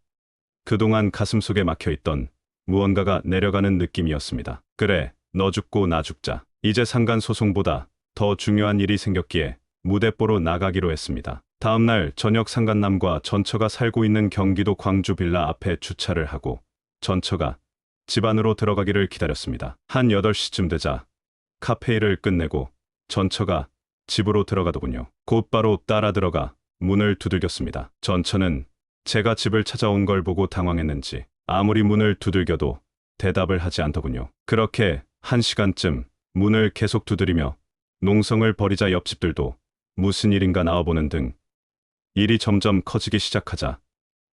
그동안 가슴속에 막혀있던 무언가가 내려가는 느낌이었습니다. 그래, 너 죽고 나 죽자. 이제 상간 소송보다 더 중요한 일이 생겼기에 무대뽀로 나가기로 했습니다. 다음 날 저녁 상간남과 전처가 살고 있는 경기도 광주 빌라 앞에 주차를 하고 전처가 집 안으로 들어가기를 기다렸습니다. 한 8시쯤 되자 카페일을 끝내고 전처가 집으로 들어가더군요. 곧바로 따라 들어가 문을 두들겼습니다. 전처는 제가 집을 찾아온 걸 보고 당황했는지 아무리 문을 두들겨도 대답을 하지 않더군요. 그렇게 1시간쯤 문을 계속 두드리며 농성을 벌이자 옆집들도 무슨 일인가 나와보는 등 일이 점점 커지기 시작하자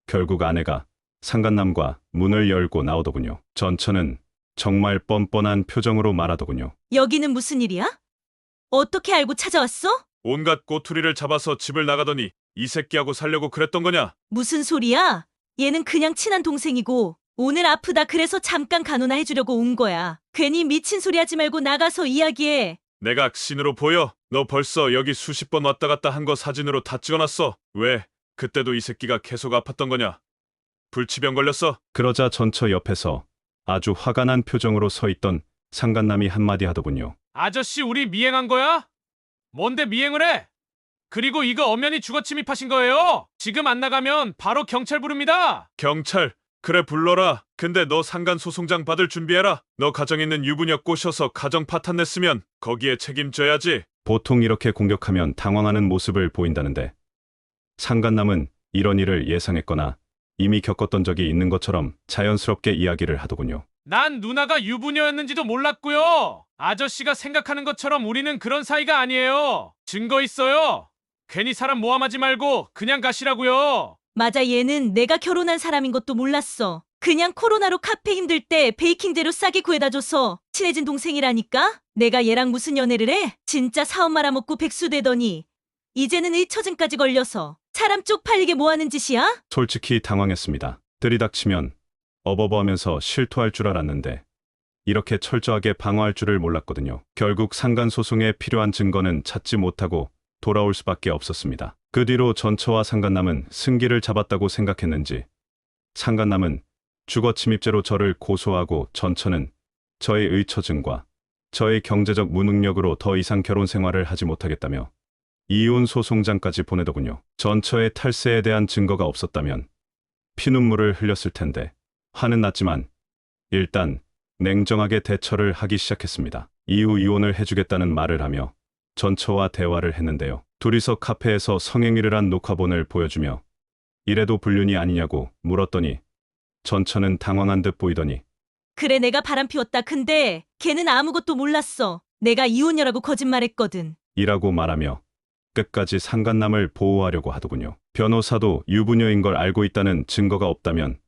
결국 아내가 상간남과 문을 열고 나오더군요. 전처는 정말 뻔뻔한 표정으로 말하더군요. 여기는 무슨 일이야? 어떻게 알고 찾아왔어? 온갖 꼬투리를 잡아서 집을 나가더니 이 새끼하고 살려고 그랬던 거냐? 무슨 소리야? 얘는 그냥 친한 동생이고 오늘 아프다 그래서 잠깐 간호나 해주려고 온 거야. 괜히 미친 소리 하지 말고 나가서 이야기해. 내가 신으로 보여? 너 벌써 여기 수십 번 왔다 갔다 한 거 사진으로 다 찍어놨어. 왜? 그때도 이 새끼가 계속 아팠던 거냐? 불치병 걸렸어? 그러자 전처 옆에서 아주 화가 난 표정으로 서 있던 상간남이 한마디 하더군요. 아저씨 우리 미행한 거야? 뭔데 미행을 해? 그리고 이거 엄연히 주거 침입하신 거예요. 지금 안 나가면 바로 경찰 부릅니다. 경찰? 그래 불러라. 근데 너 상간 소송장 받을 준비해라. 너 가정 있는 유부녀 꼬셔서 가정 파탄 냈으면 거기에 책임져야지. 보통 이렇게 공격하면 당황하는 모습을 보인다는데 상간남은 이런 일을 예상했거나 이미 겪었던 적이 있는 것처럼 자연스럽게 이야기를 하더군요. 난 누나가 유부녀였는지도 몰랐고요. 아저씨가 생각하는 것처럼 우리는 그런 사이가 아니에요. 증거 있어요. 괜히 사람 모함하지 말고 그냥 가시라고요. 맞아, 얘는 내가 결혼한 사람인 것도 몰랐어. 그냥 코로나로 카페 힘들 때 베이킹 재료 싸게 구해다 줘서 친해진 동생이라니까? 내가 얘랑 무슨 연애를 해? 진짜 사업 말아먹고 백수 되더니 이제는 의처증까지 걸려서 사람 쪽팔리게 뭐하는 짓이야? 솔직히 당황했습니다. 들이닥치면 어버버하면서 실토할 줄 알았는데 이렇게 철저하게 방어할 줄을 몰랐거든요. 결국 상간 소송에 필요한 증거는 찾지 못하고 돌아올 수밖에 없었습니다. 그 뒤로 전처와 상간남은 승기를 잡았다고 생각했는지 상간남은 주거 침입죄로 저를 고소하고 전처는 저의 의처증과 저의 경제적 무능력으로 더 이상 결혼 생활을 하지 못하겠다며 이혼 소송장까지 보내더군요. 전처의 탈세에 대한 증거가 없었다면 피눈물을 흘렸을 텐데 화는 났지만 일단 냉정하게 대처를 하기 시작했습니다. 이후 이혼을 해주겠다는 말을 하며 전처와 대화를 했는데요. 둘이서 카페에서 성행위를 한 녹화본을 보여주며 이래도 불륜이 아니냐고 물었더니 전처는 당황한 듯 보이더니 그래, 내가 바람 피웠다. 근데 걔는 아무것도 몰랐어. 내가 이혼녀라고 거짓말했거든. 이라고 말하며 끝까지 상간남을 보호하려고 하더군요. 변호사도 유부녀인 걸 알고 있다는 증거가 없다면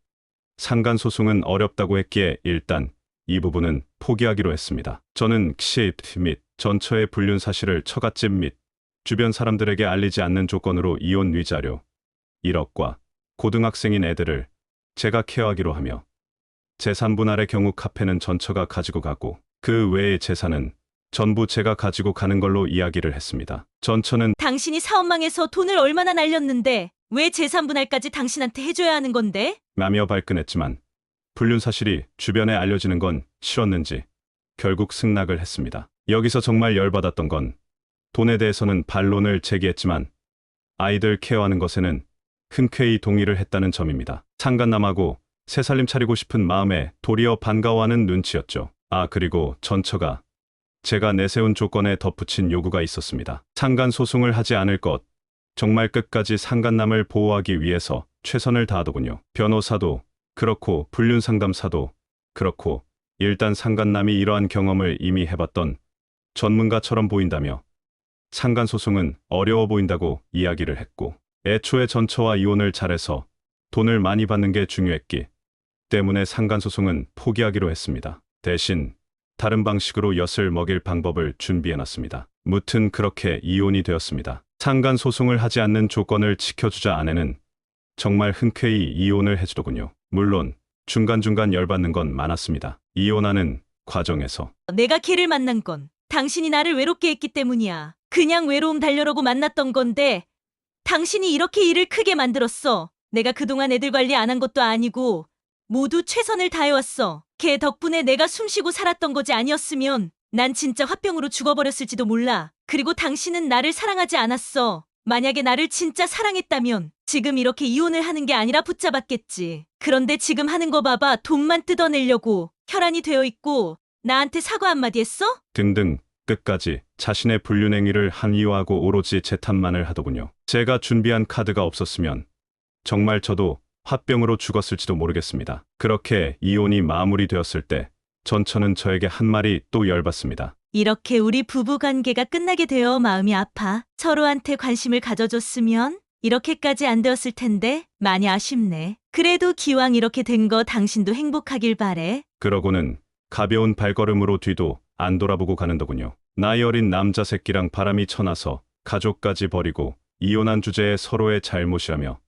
상간 소송은 어렵다고 했기에 일단 이 부분은 포기하기로 했습니다. 저는 시 및 전처의 불륜 사실을 처갓집 및 주변 사람들에게 알리지 않는 조건으로 이혼 위자료 1억과 고등학생인 애들을 제가 케어하기로 하며 재산 분할의 경우 카페는 전처가 가지고 가고 그 외의 재산은 전부 제가 가지고 가는 걸로 이야기를 했습니다. 전처는 당신이 사업망에서 돈을 얼마나 날렸는데 왜 재산 분할까지 당신한테 해줘야 하는 건데? 라며 발끈했지만 불륜 사실이 주변에 알려지는 건 싫었는지 결국 승낙을 했습니다. 여기서 정말 열받았던 건 돈에 대해서는 반론을 제기했지만 아이들 케어하는 것에는 흔쾌히 동의를 했다는 점입니다. 상간남하고 새살림 차리고 싶은 마음에 도리어 반가워하는 눈치였죠. 아, 그리고 전처가 제가 내세운 조건에 덧붙인 요구가 있었습니다. 상간 소송을 하지 않을 것, 정말 끝까지 상간남을 보호하기 위해서 최선을 다하더군요. 변호사도 그렇고 불륜 상담사도 그렇고 일단 상간남이 이러한 경험을 이미 해봤던 전문가처럼 보인다며 상간 소송은 어려워 보인다고 이야기를 했고 애초에 전처와 이혼을 잘해서 돈을 많이 받는 게 중요했기 때문에 상간 소송은 포기하기로 했습니다. 대신 다른 방식으로 엿을 먹일 방법을 준비해놨습니다. 무튼 그렇게 이혼이 되었습니다. 상간 소송을 하지 않는 조건을 지켜주자 아내는 정말 흔쾌히 이혼을 해주더군요. 물론 중간중간 열받는 건 많았습니다. 이혼하는 과정에서 내가 걔를 만난 건 당신이 나를 외롭게 했기 때문이야. 그냥 외로움 달래려고 만났던 건데 당신이 이렇게 일을 크게 만들었어. 내가 그동안 애들 관리 안 한 것도 아니고 모두 최선을 다해왔어. 걔 덕분에 내가 숨쉬고 살았던 거지. 아니었으면 난 진짜 화병으로 죽어버렸을지도 몰라. 그리고 당신은 나를 사랑하지 않았어. 만약에 나를 진짜 사랑했다면 지금 이렇게 이혼을 하는 게 아니라 붙잡았겠지. 그런데 지금 하는 거 봐봐. 돈만 뜯어내려고 혈안이 되어 있고 나한테 사과 한마디 했어? 등등 끝까지 자신의 불륜행위를 한이유하고 오로지 재탄만을 하더군요. 제가 준비한 카드가 없었으면 정말 저도 화병으로 죽었을지도 모르겠습니다. 그렇게 이혼이 마무리되었을 때 전처는 저에게 한 말이 또 열받습니다. 이렇게 우리 부부 관계가 끝나게 되어 마음이 아파. 서로한테 관심을 가져줬으면 이렇게까지 안 되었을 텐데 많이 아쉽네. 그래도 기왕 이렇게 된 거 당신도 행복하길 바래. 그러고는 가벼운 발걸음으로 뒤도 안 돌아보고 가는더군요. 나이 어린 남자 새끼랑 바람이 쳐나서 가족까지 버리고 이혼한 주제에 서로의 잘못이라며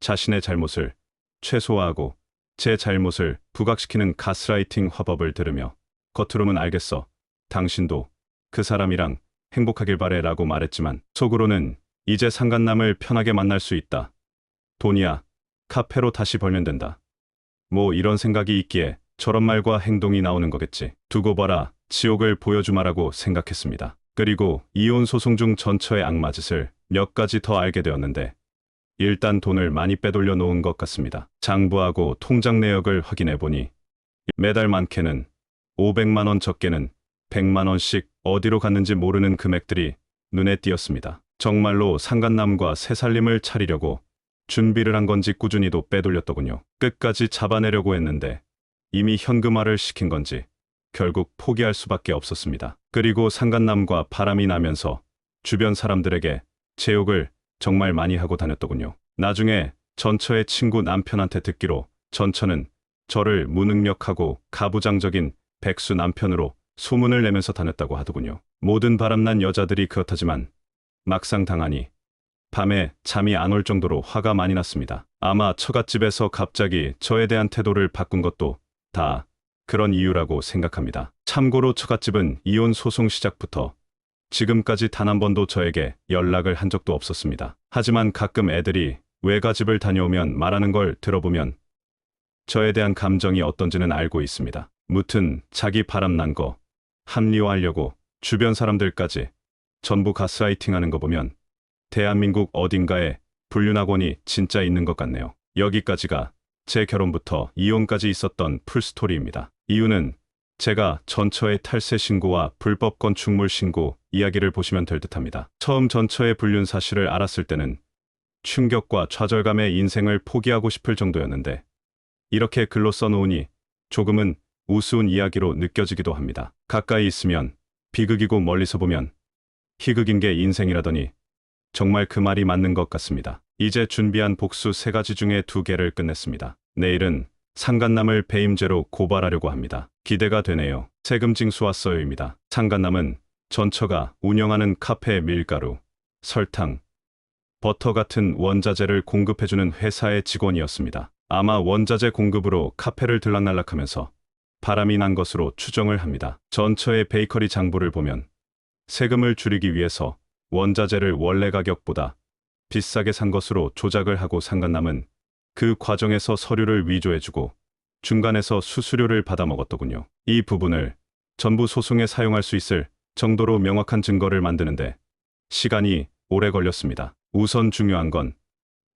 자신의 잘못을 최소화하고 제 잘못을 부각시키는 가스라이팅 화법을 들으며 겉으로는 알겠어. 당신도 그 사람이랑 행복하길 바래 라고 말했지만 속으로는 이제 상간남을 편하게 만날 수 있다. 돈이야 카페로 다시 벌면 된다. 뭐 이런 생각이 있기에 저런 말과 행동이 나오는 거겠지. 두고 봐라 지옥을 보여주마라고 생각했습니다. 그리고 이혼 소송 중 전처의 악마짓을 몇 가지 더 알게 되었는데 일단 돈을 많이 빼돌려 놓은 것 같습니다. 장부하고 통장 내역을 확인해 보니 매달 많게는 500만 원 적게는 100만 원씩 어디로 갔는지 모르는 금액들이 눈에 띄었습니다. 정말로 상간남과 새 살림을 차리려고 준비를 한 건지 꾸준히도 빼돌렸더군요. 끝까지 잡아내려고 했는데 이미 현금화를 시킨 건지 결국 포기할 수밖에 없었습니다. 그리고 상간남과 바람이 나면서 주변 사람들에게 제 욕을 정말 많이 하고 다녔더군요. 나중에 전처의 친구 남편한테 듣기로 전처는 저를 무능력하고 가부장적인 백수 남편으로 소문을 내면서 다녔다고 하더군요. 모든 바람난 여자들이 그렇다지만 막상 당하니 밤에 잠이 안 올 정도로 화가 많이 났습니다. 아마 처갓집에서 갑자기 저에 대한 태도를 바꾼 것도 다 그런 이유라고 생각합니다. 참고로 처갓집은 이혼 소송 시작부터 지금까지 단 한 번도 저에게 연락을 한 적도 없었습니다. 하지만 가끔 애들이 외가집을 다녀오면 말하는 걸 들어보면 저에 대한 감정이 어떤지는 알고 있습니다. 무튼 자기 바람난 거 합리화하려고 주변 사람들까지 전부 가스라이팅하는 거 보면 대한민국 어딘가에 불륜학원이 진짜 있는 것 같네요. 여기까지가 제 결혼부터 이혼까지 있었던 풀스토리입니다. 이유는 제가 전처의 탈세 신고와 불법 건축물 신고 이야기를 보시면 될 듯합니다. 처음 전처의 불륜 사실을 알았을 때는 충격과 좌절감에 인생을 포기하고 싶을 정도였는데 이렇게 글로 써놓으니 조금은 우스운 이야기로 느껴지기도 합니다. 가까이 있으면 비극이고 멀리서 보면 희극인 게 인생이라더니 정말 그 말이 맞는 것 같습니다. 이제 준비한 복수 3가지 중에 2개를 끝냈습니다. 내일은 상간남을 배임죄로 고발하려고 합니다. 기대가 되네요. 세금 징수왔어요입니다. 상간남은 전처가 운영하는 카페의 밀가루, 설탕, 버터 같은 원자재를 공급해주는 회사의 직원이었습니다. 아마 원자재 공급으로 카페를 들락날락하면서 바람이 난 것으로 추정을 합니다. 전처의 베이커리 장부를 보면 세금을 줄이기 위해서 원자재를 원래 가격보다 비싸게 산 것으로 조작을 하고 상간남은 그 과정에서 서류를 위조해주고 중간에서 수수료를 받아먹었더군요. 이 부분을 전부 소송에 사용할 수 있을 정도로 명확한 증거를 만드는데 시간이 오래 걸렸습니다. 우선 중요한 건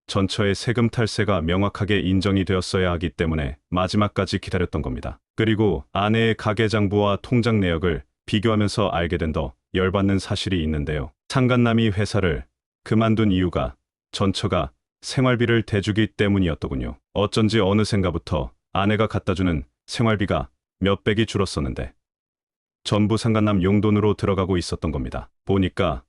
전처의 세금 탈세가 명확하게 인정이 되었어야 하기 때문에 마지막까지 기다렸던 겁니다. 그리고 아내의 가계 장부와 통장 내역을 비교하면서 알게 된 더 열받는 사실이 있는데요. 상간남이 회사를 그만둔 이유가 전처가 생활비를 대주기 때문이었더군요. 어쩐지 어느샌가부터 아내가 갖다주는 생활비가 몇백이 줄었었는데 전부 상간남 용돈으로 들어가고 있었던 겁니다. 보니까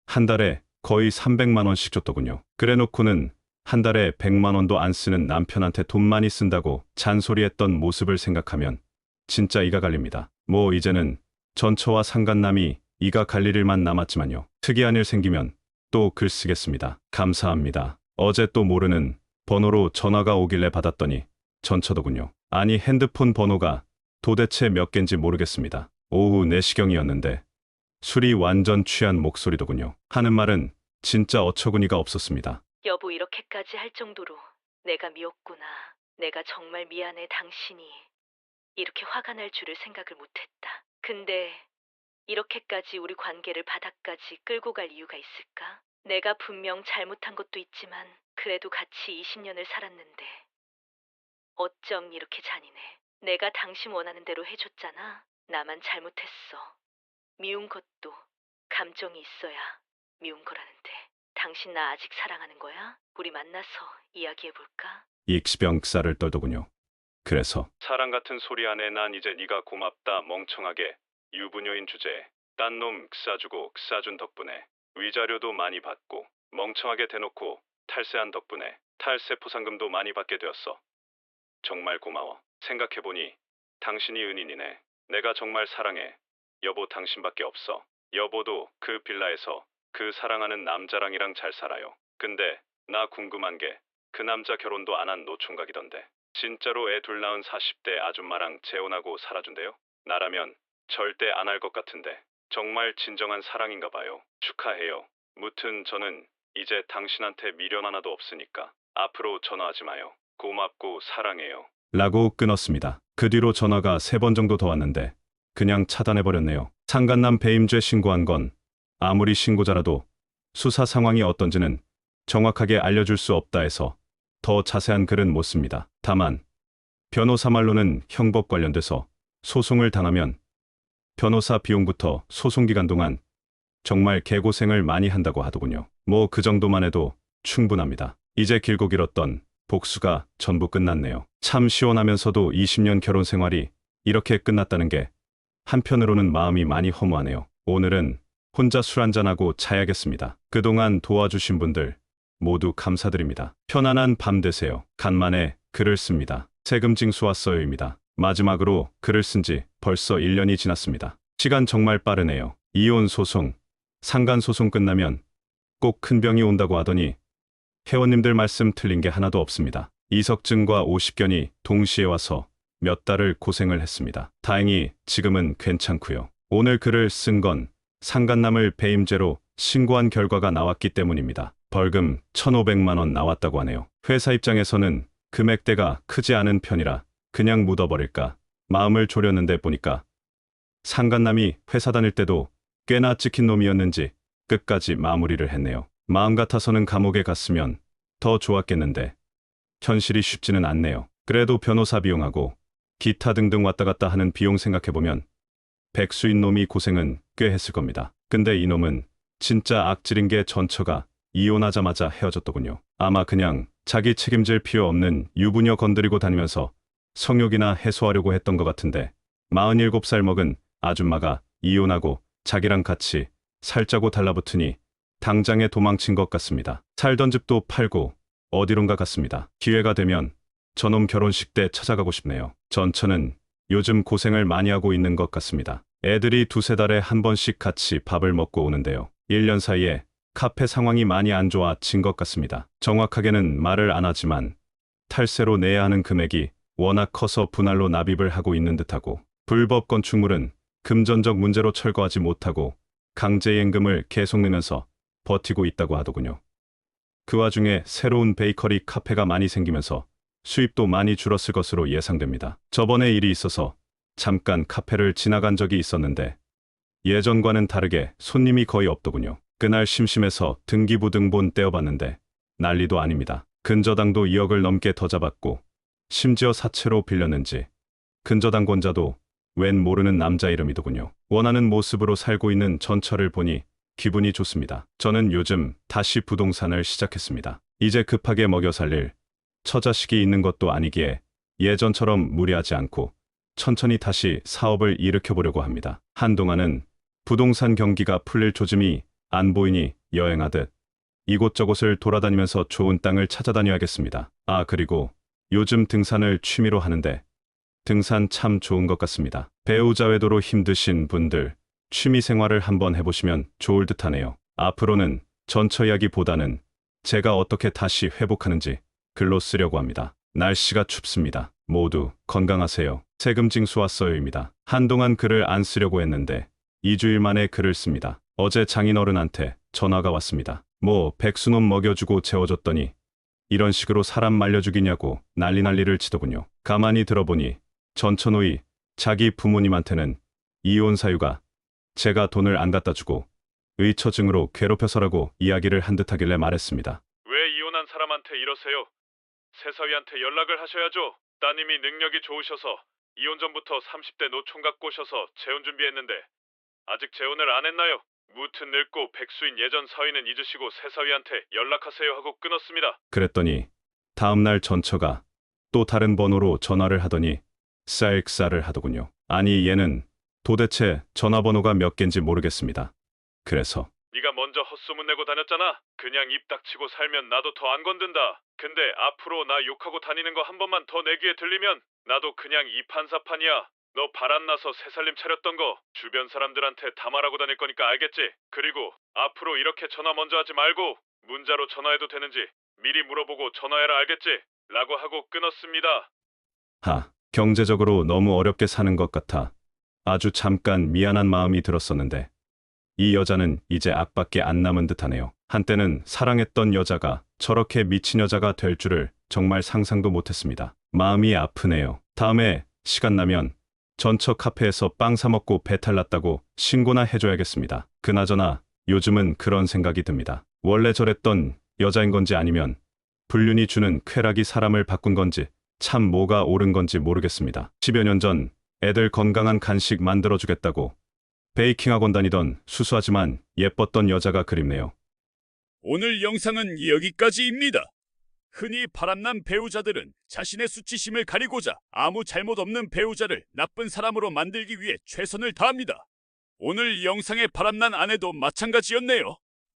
한 달에 거의 300만 원씩 줬더군요. 그래놓고는 한 달에 100만 원도 안 쓰는 남편한테 돈 많이 쓴다고 잔소리했던 모습을 생각하면 진짜 이가 갈립니다. 뭐 이제는 전처와 상간남이 이가 갈릴 일만 남았지만요. 특이한 일 생기면 또 글 쓰겠습니다. 감사합니다. 어제 또 모르는 번호로 전화가 오길래 받았더니 전처더군요. 아니 핸드폰 번호가 도대체 몇 갠지 모르겠습니다. 오후 4시경이었는데 술이 완전 취한 목소리더군요. 하는 말은 진짜 어처구니가 없었습니다. 여보, 이렇게까지 할 정도로 내가 미웠구나. 내가 정말 미안해. 당신이 이렇게 화가 날 줄을 생각을 못했다. 근데 이렇게까지 우리 관계를 바닥까지 끌고 갈 이유가 있을까? 내가 분명 잘못한 것도 있지만 그래도 같이 20년을 살았는데 어쩜 이렇게 잔인해. 내가 당신 원하는 대로 해줬잖아. 나만 잘못했어. 미운 것도 감정이 있어야 미운 거라는데. 당신 나 아직 사랑하는 거야? 우리 만나서 이야기해볼까? 익시병살을 떨더군요. 그래서 사랑 같은 소리 안에 난 이제 네가 고맙다 멍청하게 유부녀인 주제에 딴 놈 싸주고 싸준 덕분에 위자료도 많이 받고 멍청하게 대놓고 탈세한 덕분에 탈세 포상금도 많이 받게 되었어. 정말 고마워. 생각해보니 당신이 은인이네. 내가 정말 사랑해. 여보 당신밖에 없어. 여보도 그 빌라에서 그 사랑하는 남자랑이랑 잘 살아요. 근데 나 궁금한 게 그 남자 결혼도 안 한 노총각이던데 진짜로 애 둘 낳은 40대 아줌마랑 재혼하고 살아준대요? 나라면 절대 안 할 것 같은데 정말 진정한 사랑인가 봐요. 축하해요. 무튼 저는 이제 당신한테 미련 하나도 없으니까 앞으로 전화하지 마요. 고맙고 사랑해요. 라고 끊었습니다. 그 뒤로 전화가 3번 정도 더 왔는데 그냥 차단해버렸네요. 상간남 배임죄 신고한 건 아무리 신고자라도 수사 상황이 어떤지는 정확하게 알려줄 수 없다 해서 더 자세한 글은 못 씁니다. 다만 변호사 말로는 형법 관련돼서 소송을 당하면 변호사 비용부터 소송 기간 동안 정말 개고생을 많이 한다고 하더군요. 뭐 그 정도만 해도 충분합니다. 이제 길고 길었던 복수가 전부 끝났네요. 참 시원하면서도 20년 결혼 생활이 이렇게 끝났다는 게 한편으로는 마음이 많이 허무하네요. 오늘은 혼자 술 한잔하고 자야겠습니다. 그동안 도와주신 분들 모두 감사드립니다. 편안한 밤 되세요. 간만에 글을 씁니다. 세금징수와 써요입니다. 마지막으로 글을 쓴 지 벌써 1년이 지났습니다. 시간 정말 빠르네요. 이혼 소송, 상간 소송 끝나면 꼭 큰 병이 온다고 하더니 회원님들 말씀 틀린 게 하나도 없습니다. 이석증과 50견이 동시에 와서 몇 달을 고생을 했습니다. 다행히 지금은 괜찮고요. 오늘 글을 쓴 건 상간남을 배임죄로 신고한 결과가 나왔기 때문입니다. 벌금 1,500만 원 나왔다고 하네요. 회사 입장에서는 금액대가 크지 않은 편이라 그냥 묻어버릴까 마음을 졸였는데 보니까 상간남이 회사 다닐 때도 꽤나 찍힌 놈이었는지 끝까지 마무리를 했네요. 마음 같아서는 감옥에 갔으면 더 좋았겠는데 현실이 쉽지는 않네요. 그래도 변호사 비용하고 기타 등등 왔다 갔다 하는 비용 생각해보면 백수인 놈이 고생은 꽤 했을 겁니다. 근데 이놈은 진짜 악질인 게 전처가 이혼하자마자 헤어졌더군요. 아마 그냥 자기 책임질 필요 없는 유부녀 건드리고 다니면서 성욕이나 해소하려고 했던 것 같은데 47살 먹은 아줌마가 이혼하고 자기랑 같이 살자고 달라붙으니 당장에 도망친 것 같습니다. 살던 집도 팔고 어디론가 갔습니다. 기회가 되면 저놈 결혼식 때 찾아가고 싶네요. 전처는 요즘 고생을 많이 하고 있는 것 같습니다. 애들이 2-3달에 한 번씩 같이 밥을 먹고 오는데요. 1년 사이에 카페 상황이 많이 안 좋아진 것 같습니다. 정확하게는 말을 안 하지만 탈세로 내야 하는 금액이 워낙 커서 분할로 납입을 하고 있는 듯하고 불법 건축물은 금전적 문제로 철거하지 못하고 강제연금을 계속 내면서 버티고 있다고 하더군요. 그 와중에 새로운 베이커리 카페가 많이 생기면서 수입도 많이 줄었을 것으로 예상됩니다. 저번에 일이 있어서 잠깐 카페를 지나간 적이 있었는데 예전과는 다르게 손님이 거의 없더군요. 그날 심심해서 등기부등본 떼어봤는데 난리도 아닙니다. 근저당도 2억을 넘게 더 잡았고 심지어 사채로 빌렸는지 근저당 권자도 웬 모르는 남자 이름이더군요. 원하는 모습으로 살고 있는 전처를 보니 기분이 좋습니다. 저는 요즘 다시 부동산을 시작했습니다. 이제 급하게 먹여 살릴 처자식이 있는 것도 아니기에 예전처럼 무리하지 않고 천천히 다시 사업을 일으켜보려고 합니다. 한동안은 부동산 경기가 풀릴 조짐이 안 보이니 여행하듯 이곳저곳을 돌아다니면서 좋은 땅을 찾아다녀야겠습니다. 아, 그리고 요즘 등산을 취미로 하는데 등산 참 좋은 것 같습니다. 배우자 외도로 힘드신 분들, 취미 생활을 한번 해보시면 좋을 듯하네요. 앞으로는 전처 이야기보다는 제가 어떻게 다시 회복하는지 글로 쓰려고 합니다. 날씨가 춥습니다. 모두 건강하세요. 세금징수와 써요입니다. 한동안 글을 안 쓰려고 했는데 2주일 만에 글을 씁니다. 어제 장인어른한테 전화가 왔습니다. 뭐 백수놈 먹여주고 재워줬더니 이런 식으로 사람 말려 죽이냐고 난리를 치더군요. 가만히 들어보니 전처노이 자기 부모님한테는 이혼 사유가 제가 돈을 안 갖다 주고 의처증으로 괴롭혀서라고 이야기를 한 듯하길래 말했습니다. 왜 이혼한 사람한테 이러세요? 새사위한테 연락을 하셔야죠. 따님이 능력이 좋으셔서 이혼 전부터 30대 노총각 꼬셔서 재혼 준비했는데 아직 재혼을 안 했나요? 무튼 늙고 백수인 예전 사위는 잊으시고 새사위한테 연락하세요 하고 끊었습니다. 그랬더니 다음날 전처가 또 다른 번호로 전화를 하더니 쌀쌀을 하더군요. 아니 얘는 도대체 전화번호가 몇 갠지 모르겠습니다. 그래서 네가 먼저 헛소문 내고 다녔잖아. 그냥 입 닥치고 살면 나도 더 안 건든다. 근데 앞으로 나 욕하고 다니는 거 한 번만 더 내 귀에 들리면 나도 그냥 이판사판이야. 너 바람나서 새살림 차렸던 거 주변 사람들한테 다 말하고 다닐 거니까 알겠지? 그리고 앞으로 이렇게 전화 먼저 하지 말고 문자로 전화해도 되는지 미리 물어보고 전화해라 알겠지? 라고 하고 끊었습니다. 경제적으로 너무 어렵게 사는 것 같아 아주 잠깐 미안한 마음이 들었었는데 이 여자는 이제 악밖에 안 남은 듯하네요. 한때는 사랑했던 여자가 저렇게 미친 여자가 될 줄을 정말 상상도 못했습니다. 마음이 아프네요. 다음에 시간 나면 전처 카페에서 빵 사 먹고 배탈 났다고 신고나 해줘야겠습니다. 그나저나 요즘은 그런 생각이 듭니다. 원래 저랬던 여자인 건지 아니면 불륜이 주는 쾌락이 사람을 바꾼 건지 참 뭐가 옳은 건지 모르겠습니다. 10여 년 전 애들 건강한 간식 만들어주겠다고 베이킹학원 다니던 수수하지만 예뻤던 여자가 그립네요. 오늘 영상은 여기까지입니다. 흔히 바람난 배우자들은 자신의 수치심을 가리고자 아무 잘못 없는 배우자를 나쁜 사람으로 만들기 위해 최선을 다합니다. 오늘 영상의 바람난 아내도 마찬가지였네요.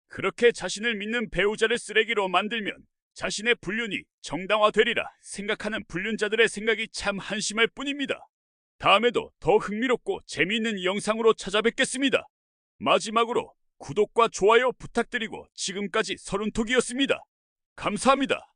그렇게 자신을 믿는 배우자를 쓰레기로 만들면 자신의 불륜이 정당화되리라 생각하는 불륜자들의 생각이 참 한심할 뿐입니다. 다음에도 더 흥미롭고 재미있는 영상으로 찾아뵙겠습니다. 마지막으로 구독과 좋아요 부탁드리고 지금까지 서른톡이었습니다. 감사합니다.